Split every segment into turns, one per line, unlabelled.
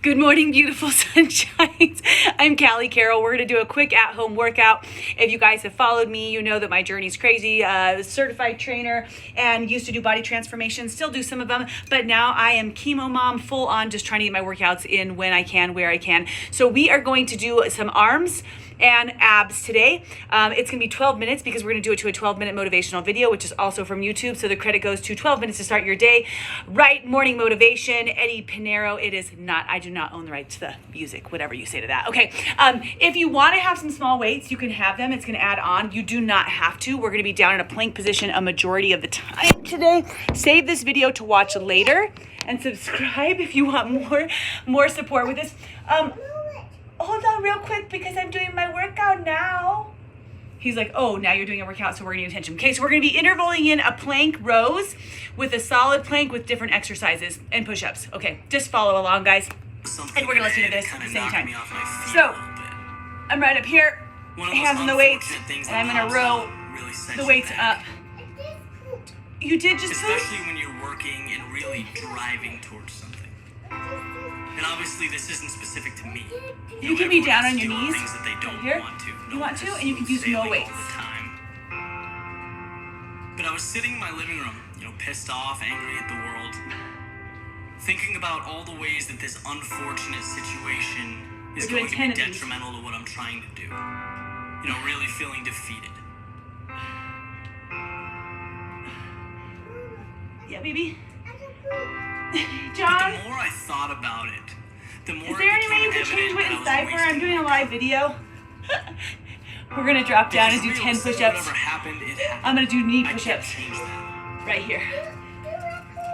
Good morning, beautiful sunshines. I'm Callie Carroll. We're going to do a quick at-home workout. If you guys have followed me, you know that my journey's crazy. Certified trainer and used to do body transformations, still do some of them, but now I am chemo mom, full on, just trying to get my workouts in when I can, where I can. So we are going to do some arms and abs today. It's gonna be 12 minutes because we're gonna do it to a 12-minute motivational video, which is also from YouTube. So the credit goes to 12 minutes to start your day. Right morning motivation, Eddie Pinero. It is not, I do not own the right to the music, whatever you say to that. Okay, if you wanna have some small weights, you can have them. It's gonna add on. You do not have to. We're gonna be down in a plank position a majority of the time today. Save this video to watch later and subscribe if you want more support with this. Hold on real quick because I'm doing my workout now. He's like, oh, now you're doing a workout, so we're gonna need attention. Okay, so we're gonna be intervaling in a plank rows with a solid plank with different exercises and push-ups. Okay, just follow along, guys. And we're gonna listen to this at the same time. So, I'm right up here, hands on the weights, and I'm gonna row the weights up. You did just poop?
Especially when you're working and really driving towards something. And obviously this isn't specific to me.
You can be down on your knees
things that they don't
here.
want to.
You want to, and you can use no weights.
But I was sitting in my living room, pissed off, angry at the world, thinking about all the ways that this unfortunate situation is going to be detrimental to what I'm trying to do. Really feeling defeated.
Yeah, baby. John?
But the more I thought about it, the more
is there any way you can change Whitney's diaper? I'm doing a live video. We're gonna drop down and do 10 push-ups. I'm gonna do knee push-ups right here.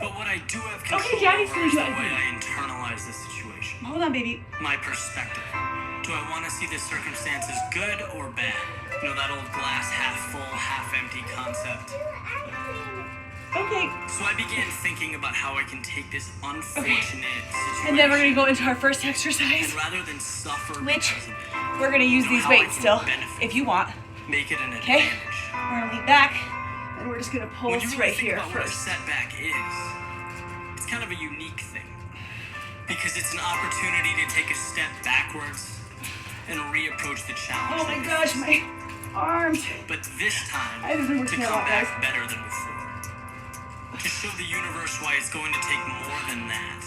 But what I do have control
Daddy's gonna do
is the
it.
way I internalize the situation.
Hold on, baby.
My perspective. Do I want to see the circumstances good or bad? That old glass half full, half empty concept.
Okay.
So I began thinking about how I can take this unfortunate situation.
And then we're gonna go into our first exercise.
And rather than suffer
which
because of it,
we're gonna use these weights still, if you want.
make it an
Okay.
advantage.
We're gonna lean back, and we're just gonna pull
When you
this
really
right
think
here
about what a
first.
setback is, it's kind of a unique thing. Because it's an opportunity to take a step backwards and reapproach the challenge.
Oh my gosh, my arms.
But this time,
I haven't been
to
working
come
out,
back
guys.
better than before. To show the universe why it's going to take more than that.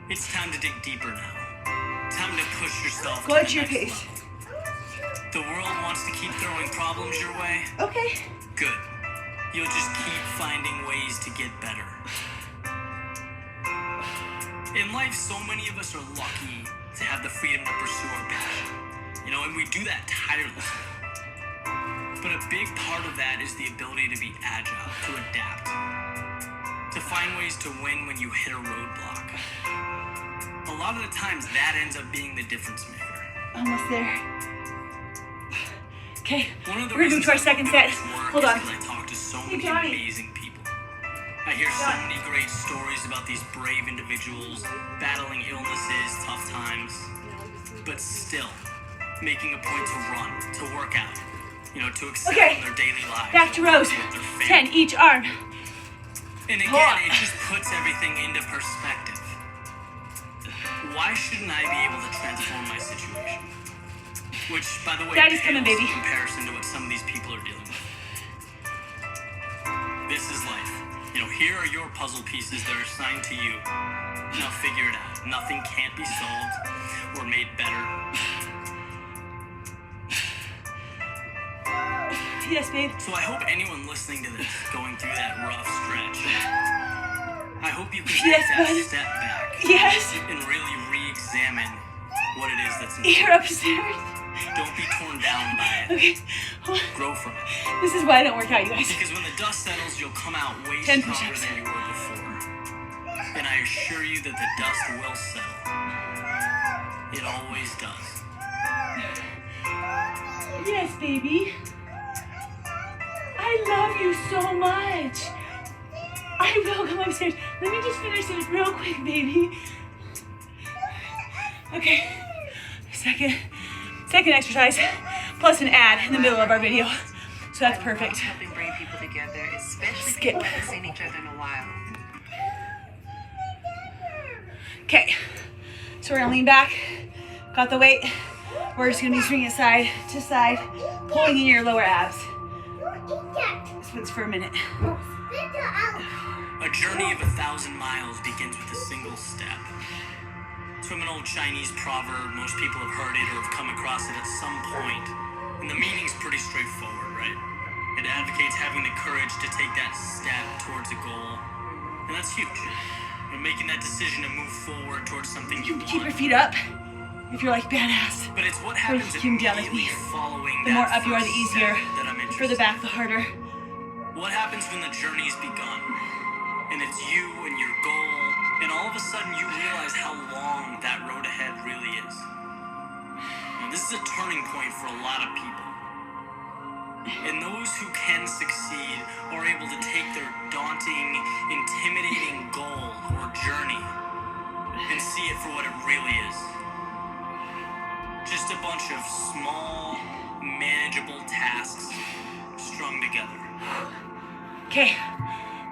It's time to dig deeper now. Time to push yourself
Go
to
at
the
your
next
pace.
level. The world wants to keep throwing problems your way.
Okay.
Good. You'll just keep finding ways to get better. In life, so many of us are lucky to have the freedom to pursue our passion. And we do that tirelessly. But a big part of that is the ability to be agile, to adapt, to find ways to win when you hit a roadblock. A lot of the times, that ends up being the difference maker.
Almost there. Okay,
One of the
we're gonna move to our second set. Hold on.
I talk to so many
Johnny.
amazing people. I hear so many great stories about these brave individuals battling illnesses, tough times, but still making a point to run, to work out, to excel in their daily lives.
Back to rows.
with their family.
10 each arm.
And again, it just puts everything into perspective. Why shouldn't I be able to transform my situation? Which, by the way,
Daddy's coming,
pales
baby.
in comparison to what some of these people are dealing with. This is life. Here are your puzzle pieces that are assigned to you. Now figure it out. Nothing can't be solved or made better.
Yes, babe.
So I hope anyone listening to this, going through that rough stretch, I hope you can take that step back
Yes.
and really re-examine what it is that's
You're
important.
upstairs.
Don't be torn down by it.
Okay. Hold on.
Grow from it.
This is why I don't work out, you guys.
Because when the dust settles, you'll come out way
10
stronger
push-ups.
than you were before. And I assure you that the dust will settle. It always does.
Yes, baby. I love you so much. I will come upstairs. Let me just finish this real quick, baby. Okay. Second exercise, plus an ad in the middle of our video. So that's perfect.
Helping bring people together, especially
Skip.
people that haven't seen each other in a while.
Okay. So we're gonna lean back, got the weight. We're just gonna be swinging side to side, pulling in your lower abs. This one's for a minute.
A journey of 1,000 miles begins with a single step. It's from an old Chinese proverb. Most people have heard it or have come across it at some point. And the meaning's pretty straightforward, right? It advocates having the courage to take that step towards a goal. And that's huge. And making that decision to move forward towards something you
Keep your
want.
feet up if you're like badass.
But it's what happens
keep 'em down like
immediately
me.
following
The more
that
up you are, the
first
easier.
step that I'm interested
Further back, the harder.
What happens when the journey's begun? And it's you and your goal, and all of a sudden you realize how long that road ahead really is. Now, this is a turning point for a lot of people. And those who can succeed are able to take their daunting, intimidating goal or journey and see it for what it really is. Just a bunch of small, manageable tasks strung together.
Okay,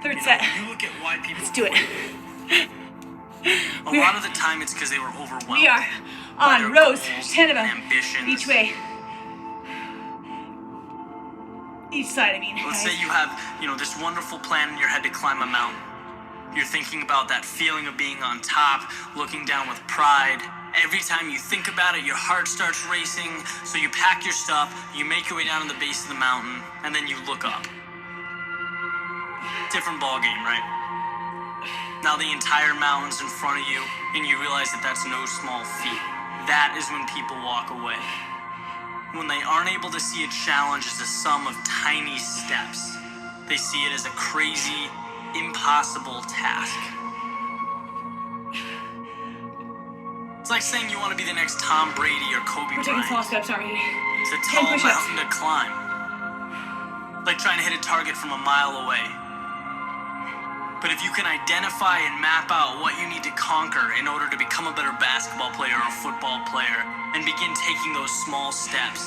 third set.
You look at why people
Let's do it.
A lot of the time it's because they were overwhelmed.
We are
by their
on rows,
goals
10 of
and
them,
ambitions.
each way. Each side, I mean.
Let's
guys.
say you have, this wonderful plan in your head to climb a mountain. You're thinking about that feeling of being on top, looking down with pride. Every time you think about it, your heart starts racing. So you pack your stuff, you make your way down to the base of the mountain, and then you look up. Different ball game, right? Now the entire mountain's in front of you, and you realize that that's no small feat. That is when people walk away. When they aren't able to see a challenge as a sum of tiny steps, they see it as a crazy, impossible task. It's like saying you want to be the next Tom Brady or Kobe
We're taking small
Bryant.
steps, aren't we?
It's a
10
tall
push-ups.
mountain to climb. Like trying to hit a target from a mile away. But if you can identify and map out what you need to conquer in order to become a better basketball player or football player, and begin taking those small steps,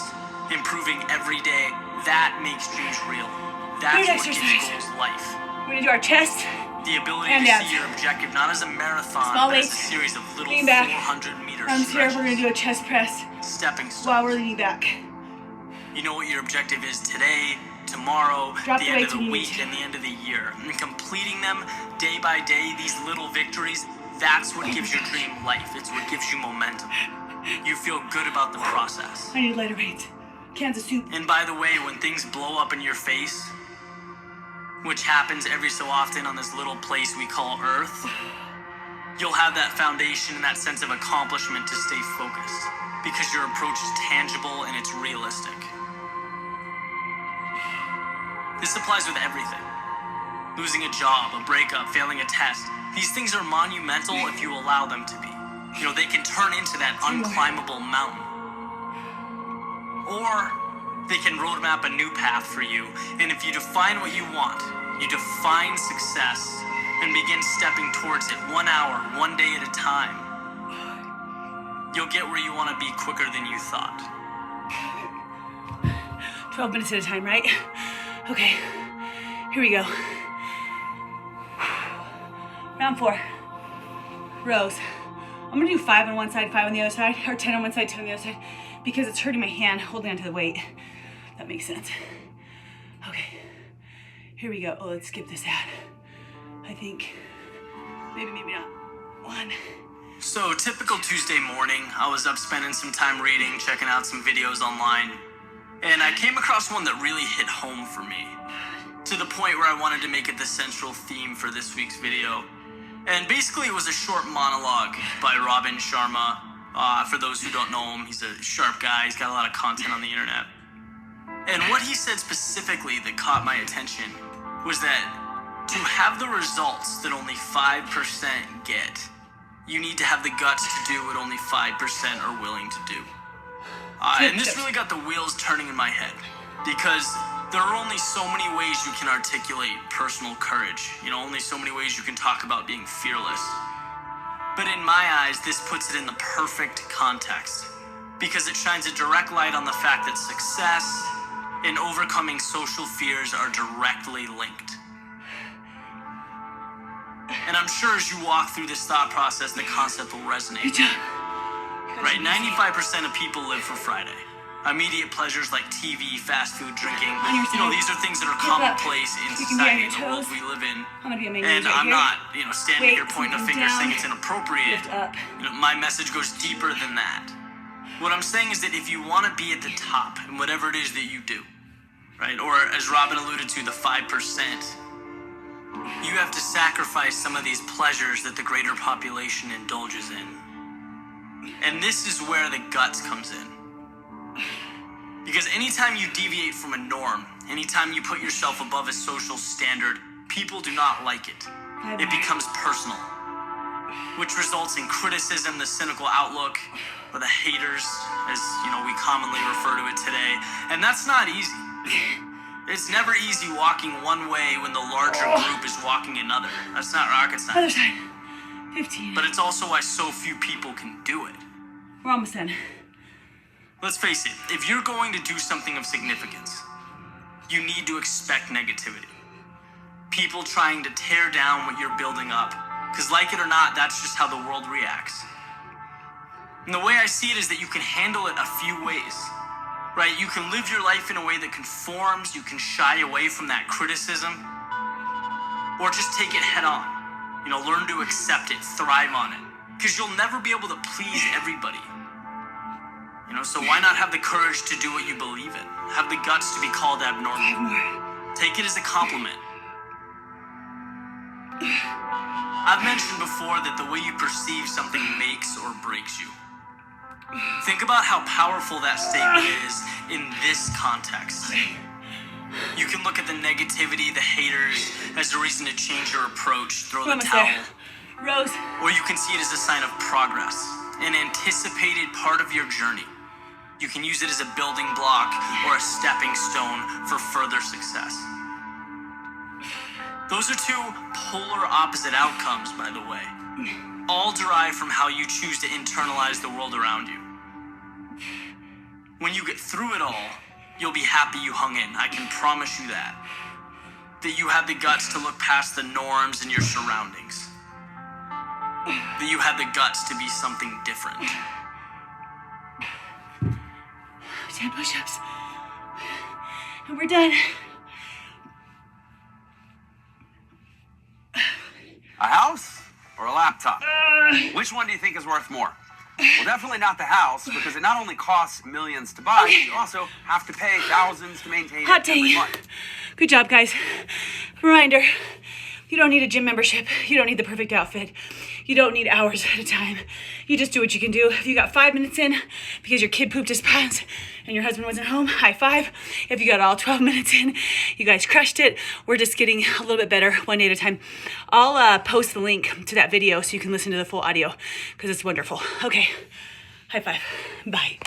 improving every day, that makes dreams real. That's
Good
what gives
exercise.
goals life.
We're gonna do our chest.
The ability
And
to
abs.
see your objective not as a marathon,
Small
but as a
weights.
series of little
Lean back.
400-meter
Arms here, we're gonna
stretches,
do a chest press
stepping stones.
while we're leaning back.
You know what your objective is today, tomorrow,
Drop
the
the
end
weights
of
when
the
you need
week,
to.
and the end of the year. And completing them day by day, these little victories, that's what gives your dream life. It's what gives you momentum. You feel good about the process.
I need lighter weights. Cans of soup.
And by the way, when things blow up in your face, which happens every so often on this little place we call Earth, you'll have that foundation and that sense of accomplishment to stay focused, because your approach is tangible and it's realistic. This applies with everything. Losing a job, a breakup, failing a test. These things are monumental if you allow them to be. They can turn into that unclimbable mountain. Or they can roadmap a new path for you. And if you define what you want, you define success, and begin stepping towards it 1 hour, 1 day at a time, you'll get where you want to be quicker than you thought.
12 minutes at a time, right? Okay, here we go. Round 4. Rows. I'm gonna do 5 on one side, 5 on the other side, or 10 on one side, 10 on the other side, because it's hurting my hand holding onto the weight. That makes sense. Okay, here we go. Oh, let's skip this ad. I think, maybe not. 1.
So, typical Tuesday morning, I was up spending some time reading, checking out some videos online, and I came across one that really hit home for me, to the point where I wanted to make it the central theme for this week's video. And basically, it was a short monologue by Robin Sharma. For those who don't know him, he's a sharp guy. He's got a lot of content on the internet. And what he said specifically that caught my attention was that to have the results that only 5% get, you need to have the guts to do what only 5% are willing to do. And this really got the wheels turning in my head, because there are only so many ways you can articulate personal courage. Only so many ways you can talk about being fearless. But in my eyes, this puts it in the perfect context, because it shines a direct light on the fact that success and overcoming social fears are directly linked. And I'm sure as you walk through this thought process, the concept will resonate.
Good job.
right? 95% of people live for Friday. Immediate pleasures like TV, fast food, drinking.
On your side.
These are things that are
Look up.
commonplace in
You can be on
society,
your
in the world
toes.
we live in.
I'm gonna be on my
And
knees right
I'm
here.
not, standing
Weight,
here pointing a
something
finger
down.
saying it's inappropriate.
Lift up.
My message goes deeper than that. What I'm saying is that if you want to be at the top in whatever it is that you do, right? Or as Robin alluded to, the 5%, you have to sacrifice some of these pleasures that the greater population indulges in. And this is where the guts comes in. Because anytime you deviate from a norm, anytime you put yourself above a social standard, people do not like it. It becomes personal, which results in criticism, the cynical outlook, or the haters, as we commonly refer to it today. And that's not easy. It's never easy walking one way when the larger group is walking another. That's not rocket
Other
science.
side. 15.
But it's also why so few people can do it.
We're almost done.
Let's face it, if you're going to do something of significance, you need to expect negativity. People trying to tear down what you're building up. Because like it or not, that's just how the world reacts. And the way I see it is that you can handle it a few ways. Right? You can live your life in a way that conforms, you can shy away from that criticism, or just take it head on. Learn to accept it, thrive on it. Because you'll never be able to please everybody. So why not have the courage to do what you believe in? Have the guts to be called abnormal. Take it as a compliment. I've mentioned before that the way you perceive something makes or breaks you. Think about how powerful that statement is in this context. You can look at the negativity, the haters, as a reason to change your approach, throw the
Almost
towel.
there. Rose.
Or you can see it as a sign of progress, an anticipated part of your journey. You can use it as a building block or a stepping stone for further success. Those are two polar opposite outcomes, by the way, all derived from how you choose to internalize the world around you. When you get through it all, you'll be happy you hung in. I can promise you that. That you had the guts to look past the norms in your surroundings. That you had the guts to be something different.
10 push-ups. And we're done.
A house or a laptop? Which one do you think is worth more? Well, definitely not the house, because it not only costs millions to buy, you also have to pay thousands to maintain
Hot
it every
take.
month.
Good job, guys. Reminder, you don't need a gym membership. You don't need the perfect outfit. You don't need hours at a time. You just do what you can do. If you got 5 minutes in because your kid pooped his pants and your husband wasn't home, high five. If you got all 12 minutes in, you guys crushed it. We're just getting a little bit better one day at a time. I'll post the link to that video so you can listen to the full audio because it's wonderful. Okay, high five. Bye.